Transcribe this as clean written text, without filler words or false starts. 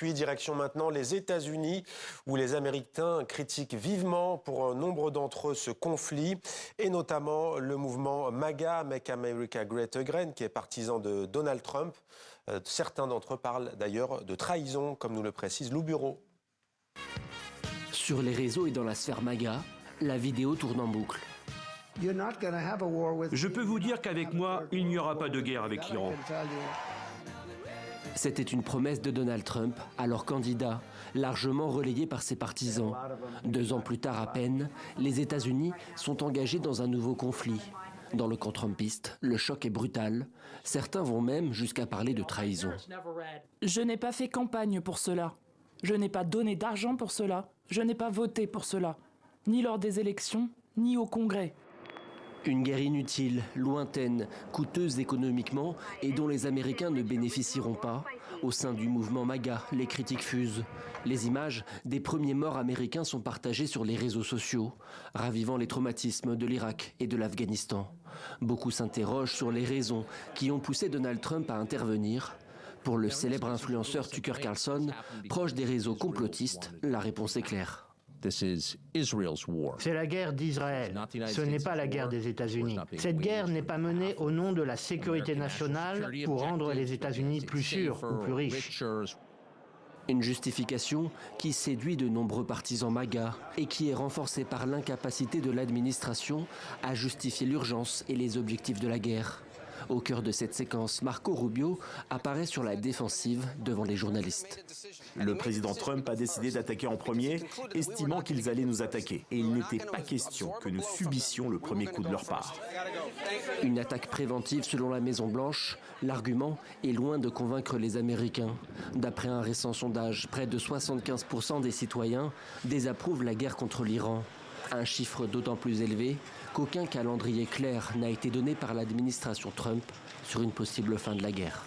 Puis direction maintenant les États-Unis, où les Américains critiquent vivement pour nombre d'entre eux ce conflit, et notamment le mouvement MAGA, Make America Great Again, qui est partisan de Donald Trump. Certains d'entre eux parlent d'ailleurs de trahison, comme nous le précise Lou Bureau. Sur les réseaux et dans la sphère MAGA, la vidéo tourne en boucle. Je peux vous dire qu'avec moi, il n'y aura pas de guerre avec l'Iran. C'était une promesse de Donald Trump, alors candidat, largement relayée par ses partisans. 2 ans plus tard à peine, les États-Unis sont engagés dans un nouveau conflit. Dans le camp trumpiste, le choc est brutal. Certains vont même jusqu'à parler de trahison. Je n'ai pas fait campagne pour cela. Je n'ai pas donné d'argent pour cela. Je n'ai pas voté pour cela. Ni lors des élections, ni au Congrès. Une guerre inutile, lointaine, coûteuse économiquement et dont les Américains ne bénéficieront pas. Au sein du mouvement MAGA, les critiques fusent. Les images des premiers morts américains sont partagées sur les réseaux sociaux, ravivant les traumatismes de l'Irak et de l'Afghanistan. Beaucoup s'interrogent sur les raisons qui ont poussé Donald Trump à intervenir. Pour le célèbre influenceur Tucker Carlson, proche des réseaux complotistes, la réponse est claire. C'est la guerre d'Israël. Ce n'est pas la guerre des États-Unis. Cette guerre n'est pas menée au nom de la sécurité nationale pour rendre les États-Unis plus sûrs ou plus riches. Une justification qui séduit de nombreux partisans MAGA et qui est renforcée par l'incapacité de l'administration à justifier l'urgence et les objectifs de la guerre. Au cœur de cette séquence, Marco Rubio apparaît sur la défensive devant les journalistes. Le président Trump a décidé d'attaquer en premier, estimant qu'ils allaient nous attaquer. Et il n'était pas question que nous subissions le premier coup de leur part. Une attaque préventive selon la Maison-Blanche, l'argument est loin de convaincre les Américains. D'après un récent sondage, près de 75% des citoyens désapprouvent la guerre contre l'Iran. Un chiffre d'autant plus élevé qu'aucun calendrier clair n'a été donné par l'administration Trump sur une possible fin de la guerre.